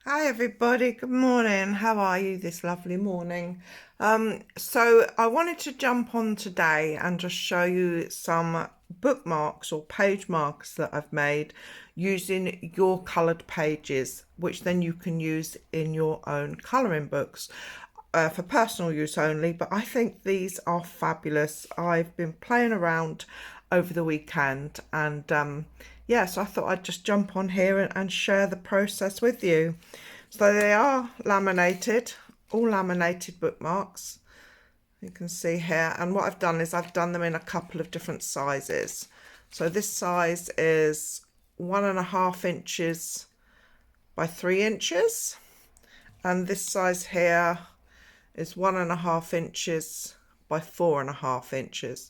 Hi everybody, good morning. How are you this lovely morning? So I wanted to jump on today and just show you some bookmarks or page marks that I've made using your coloured pages, which then you can use in your own colouring books. For personal use only, but I think these are fabulous. I've been playing around over the weekend and yeah, so I thought I'd just jump on here and share the process with you. So they are laminated, all laminated bookmarks, you can see here, and what I've done is I've done them in a couple of different sizes. So this size is 1.5 inches by 3 inches, and this size here is 1.5 inches by 4.5 inches,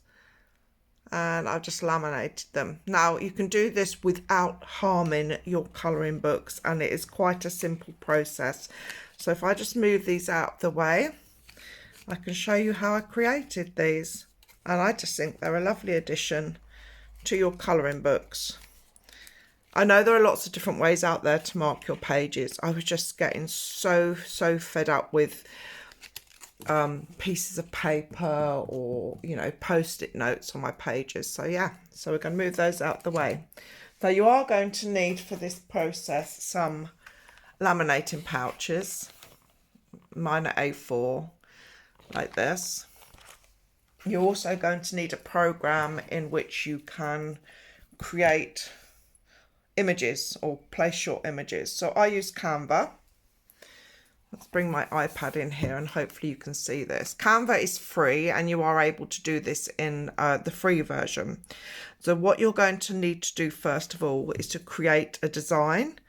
and I've just laminated them. Now you can do this without harming your colouring books, and it is quite a simple process. So if I just move these out the way, I can show you how I created these, and I just think they're a lovely addition to your colouring books. I know there are lots of different ways out there to mark your pages. I was just getting so fed up with pieces of paper or, you know, post-it notes on my pages. So yeah, so we're going to move those out the way. So you are going to need for this process some laminating pouches. Mine are A4 like this. You're also going to need a program in which you can create images or place your images. So I use Canva. Let's bring my iPad in here and hopefully you can see this. Canva is free and you are able to do this in the free version. So what you're going to need to do first of all is to create a design,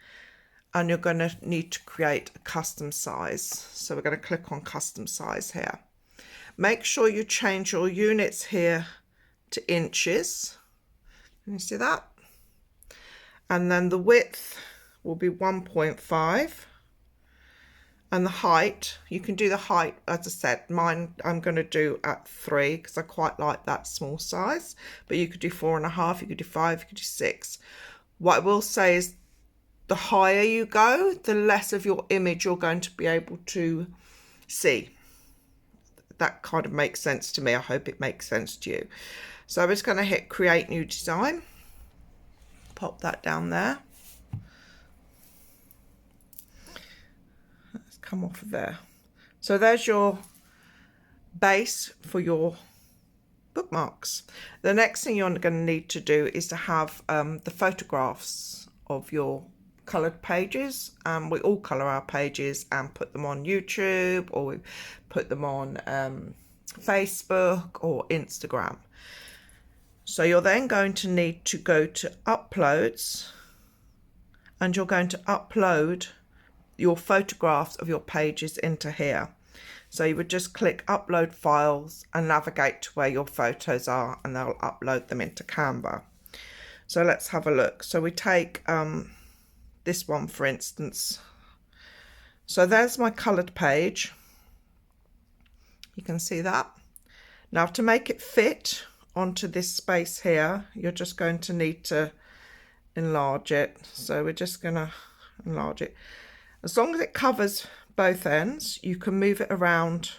and you're going to need to create a custom size. So we're going to click on custom size here. Make sure you change your units here to inches. Can you see that? And then the width will be 1.5. And the height, you can do the height, as I said, mine I'm going to do at 3 because I quite like that small size. But you could do 4.5, you could do 5, you could do 6. What I will say is the higher you go, the less of your image you're going to be able to see. That kind of makes sense to me. I hope it makes sense to you. So I'm just going to hit create new design. Pop that down there. Come off of there. So there's your base for your bookmarks. The next thing you're going to need to do is to have the photographs of your coloured pages. We all colour our pages and put them on YouTube, or we put them on Facebook or Instagram. So you're then going to need to go to uploads, and you're going to upload your photographs of your pages into here. So you would just click upload files and navigate to where your photos are, and they'll upload them into Canva. So let's have a look. So we take this one, for instance. So there's my coloured page. You can see that. Now to make it fit onto this space here, you're just going to need to enlarge it. So we're just going to enlarge it. As long as it covers both ends, you can move it around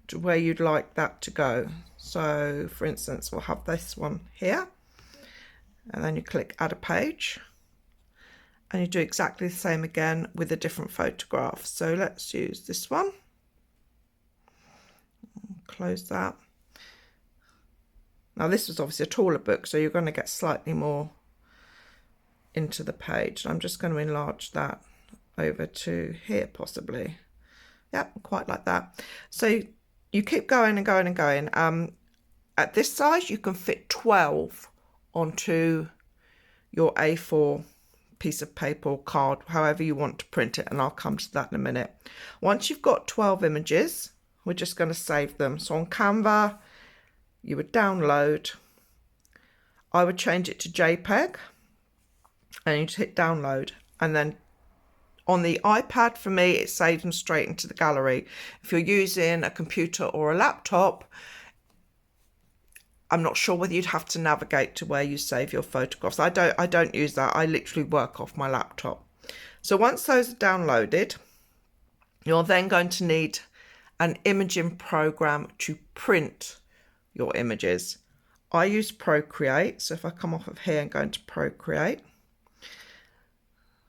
to where you'd like that to go. So for instance, we'll have this one here, and then you click add a page, and you do exactly the same again with a different photograph. So let's use this one. Close that. Now this was obviously a taller book, so you're going to get slightly more into the page. I'm just going to enlarge that over to here possibly. Yep, quite like that. So you keep going and going and going. At this size you can fit 12 onto your A4 piece of paper or card, however you want to print it, and I'll come to that in a minute. Once you've got 12 images, we're just going to save them. So on Canva you would download. I would change it to JPEG, and you just hit download, and then on the iPad, for me, it saves them straight into the gallery. If you're using a computer or a laptop, I'm not sure whether you'd have to navigate to where you save your photographs. I don't use that. I literally work off my laptop. So once those are downloaded, you're then going to need an imaging program to print your images. I use Procreate, so if I come off of here and go into Procreate,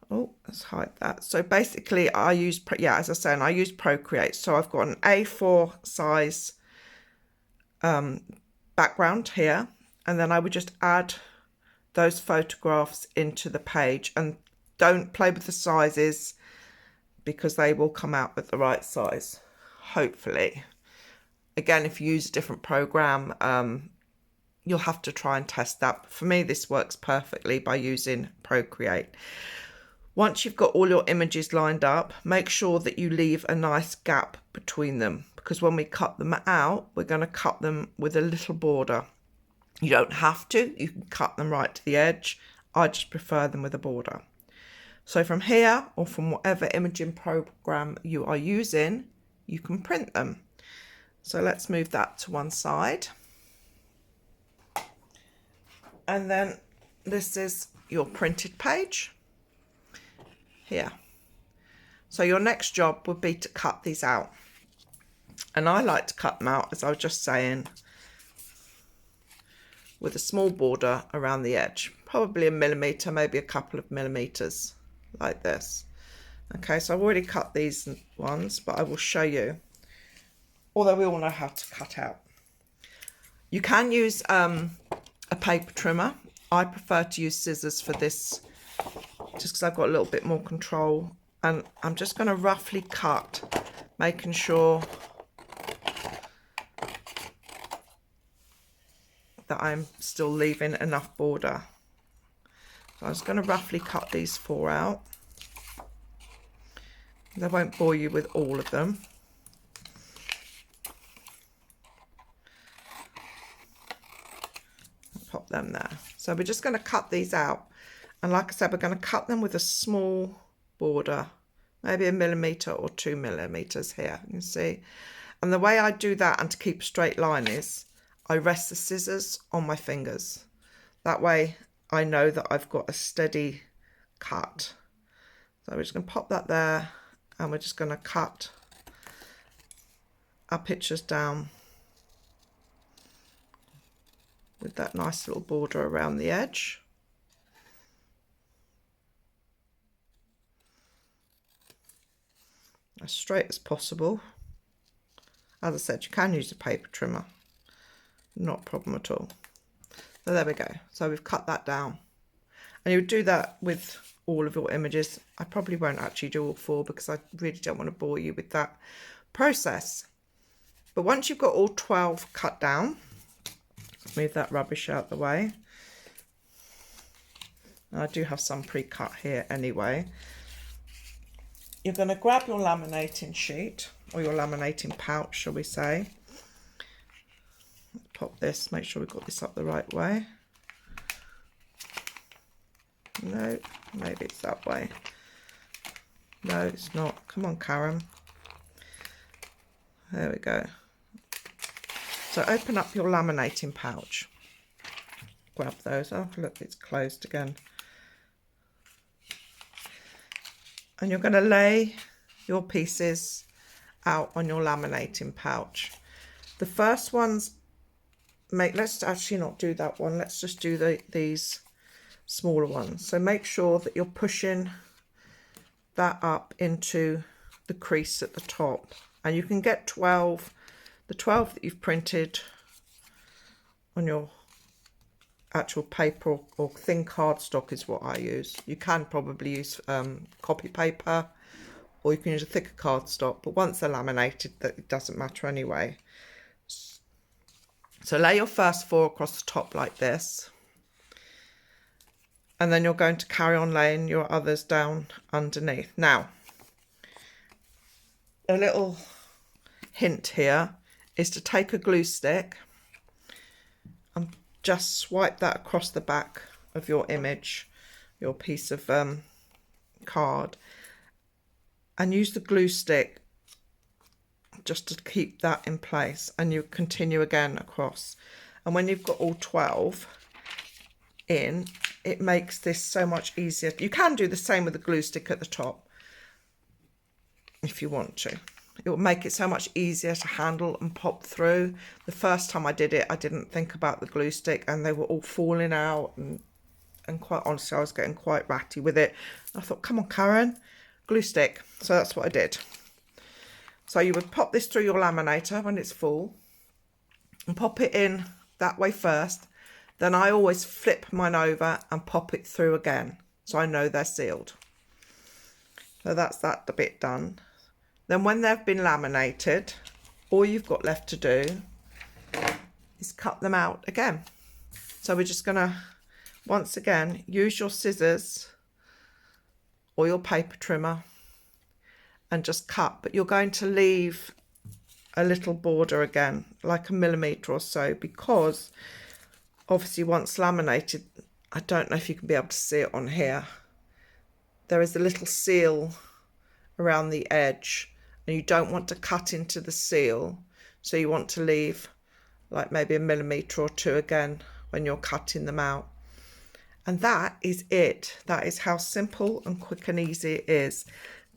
oh, let's hide that. So basically I use, as I was saying, I use Procreate. So I've got an A4 size background here, and then I would just add those photographs into the page, and don't play with the sizes because they will come out with the right size, hopefully. Again, if you use a different program, you'll have to try and test that. But for me, this works perfectly by using Procreate. Once you've got all your images lined up, make sure that you leave a nice gap between them, because when we cut them out, we're going to cut them with a little border. You don't have to, you can cut them right to the edge. I just prefer them with a border. So from here, or from whatever imaging program you are using, you can print them. So let's move that to one side. And then this is your printed page here. So your next job would be to cut these out. And I like to cut them out, as I was just saying, with a small border around the edge, probably 1 millimeter, maybe a couple of millimeters, like this. Okay, so I've already cut these ones, but I will show you, although we all know how to cut out. You can use a paper trimmer. I prefer to use scissors for this, just because I've got a little bit more control. And I'm just going to roughly cut, making sure that I'm still leaving enough border. So I'm just going to roughly cut these 4 out. I won't bore you with all of them. Pop them there. So we're just going to cut these out. And like I said, we're going to cut them with a small border, maybe 1 millimeter or 2 millimeters here. You can see. And the way I do that, and to keep a straight line, is I rest the scissors on my fingers. That way I know that I've got a steady cut. So we're just going to pop that there, and we're just going to cut our pictures down with that nice little border around the edge. As straight as possible. As I said, you can use a paper trimmer. Not a problem at all. So there we go. So we've cut that down. And you would do that with all of your images. I probably won't actually do all 4 because I really don't want to bore you with that process. But once you've got all 12 cut down, move that rubbish out the way. I do have some pre-cut here anyway. You're going to grab your laminating sheet, or your laminating pouch, shall we say. Pop this, make sure we've got this up the right way. No, maybe it's that way. No, it's not. Come on, Karen. There we go. So open up your laminating pouch. Grab those. Oh, look, it's closed again. And you're going to lay your pieces out on your laminating pouch. The first ones, let's actually not do that one. Let's just do these smaller ones. So make sure that you're pushing that up into the crease at the top. And you can get 12, the 12 that you've printed on your actual paper or thin cardstock is what I use. You can probably use copy paper, or you can use a thicker cardstock, but once they're laminated, that it doesn't matter anyway. So lay your first 4 across the top like this, and then you're going to carry on laying your others down underneath. Now, a little hint here is to take a glue stick and just swipe that across the back of your image, your piece of card, and use the glue stick just to keep that in place, and you continue again across. And when you've got all 12 in, it makes this so much easier. You can do the same with the glue stick at the top if you want to. It will make it so much easier to handle and pop through. The first time I did it, I didn't think about the glue stick and they were all falling out, and quite honestly, I was getting quite ratty with it. I thought, come on, Karen, glue stick. So that's what I did. So you would pop this through your laminator when it's full and pop it in that way first. Then I always flip mine over and pop it through again, so I know they're sealed. So that's that bit done. Then when they've been laminated, all you've got left to do is cut them out again. So we're just gonna, once again, use your scissors or your paper trimmer and just cut, but you're going to leave a little border again, like a millimetre or so, because obviously once laminated, I don't know if you can be able to see it on here, there is a little seal around the edge, and you don't want to cut into the seal, so you want to leave like maybe a millimetre or two again when you're cutting them out. And that is it. That is how simple and quick and easy it is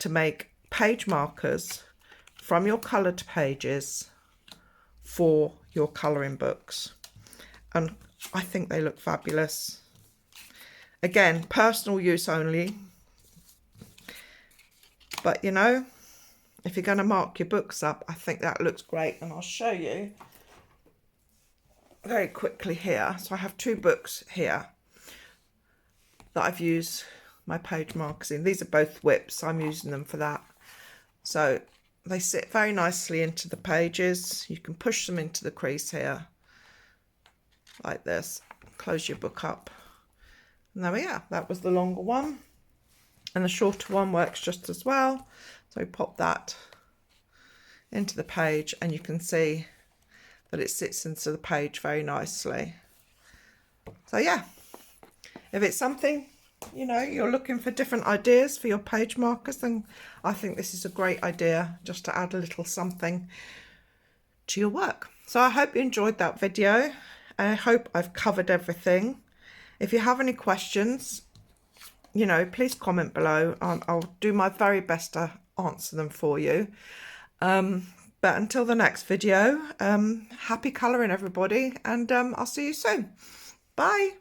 to make page markers from your coloured pages for your colouring books. And I think they look fabulous. Again, personal use only. But you know, if you're going to mark your books up, I think that looks great. And I'll show you very quickly here. So I have two books here that I've used my page markers in. These are both whips, so I'm using them for that. So they sit very nicely into the pages. You can push them into the crease here like this. Close your book up. And there we are. That was the longer one. And the shorter one works just as well. So pop that into the page and you can see that it sits into the page very nicely. So yeah, if it's something, you know, you're looking for different ideas for your page markers, then I think this is a great idea, just to add a little something to your work. So I hope you enjoyed that video. I hope I've covered everything. If you have any questions, you know, please comment below. I'll do my very best to answer them for you. But until the next video, happy colouring everybody, and I'll see you soon. Bye.